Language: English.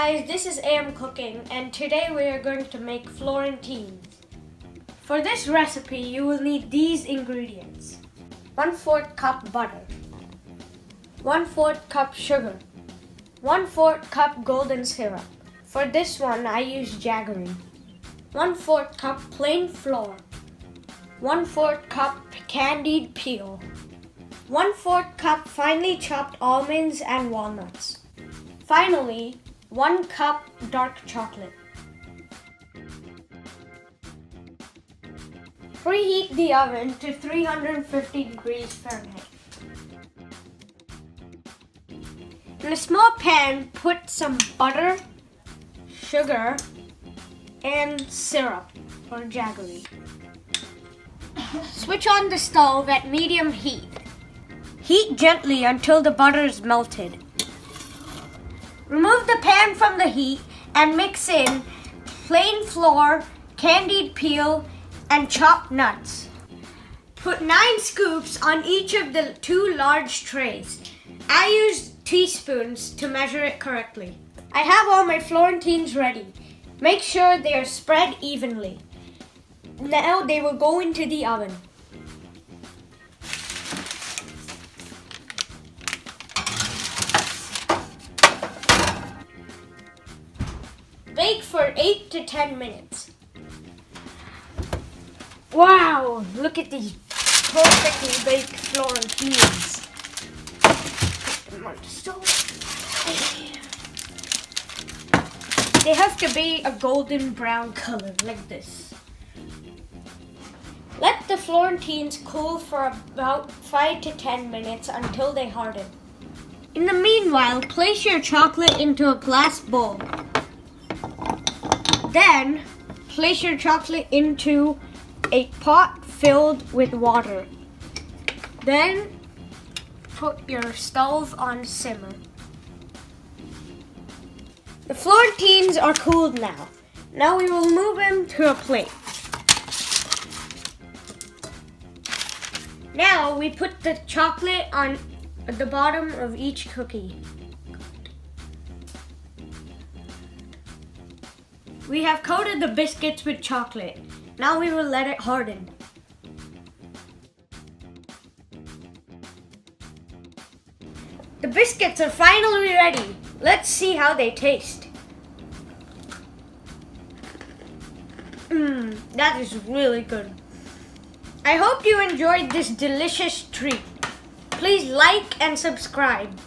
guys, this is AM Cooking and today we are going to make Florentines. For this recipe you will need these ingredients. 1/4 cup butter, 1/4 cup sugar, 1/4 cup golden syrup. For this one I use jaggery. 1/4 cup plain flour, 1/4 cup candied peel, 1/4 cup finely chopped almonds and walnuts. Finally, 1 cup dark chocolate. Preheat the oven to 350 degrees Fahrenheit. In a small pan, put some butter, sugar, and syrup or jaggery. Switch on the stove at medium heat. Heat gently until the butter is melted. Remove the pan from the heat and mix in plain flour, candied peel, and chopped nuts. Put 9 scoops on each of the 2 large trays. I use teaspoons to measure it correctly. I have all my Florentines ready. Make sure they are spread evenly. Now they will go into the oven. Bake for 8 to 10 minutes. Wow, look at these perfectly baked Florentines. Put them on the stove. They have to be a golden brown color like this. Let the Florentines cool for about 5 to 10 minutes until they harden. In the meanwhile, place your chocolate into a glass bowl. Then, place your chocolate into a pot filled with water. Then, put your stove on simmer. The Florentines are cooled now. Now we will move them to a plate. Now we put the chocolate on the bottom of each cookie. We have coated the biscuits with chocolate. Now we will let it harden. The biscuits are finally ready. Let's see how they taste. That is really good. I hope you enjoyed this delicious treat. Please like and subscribe.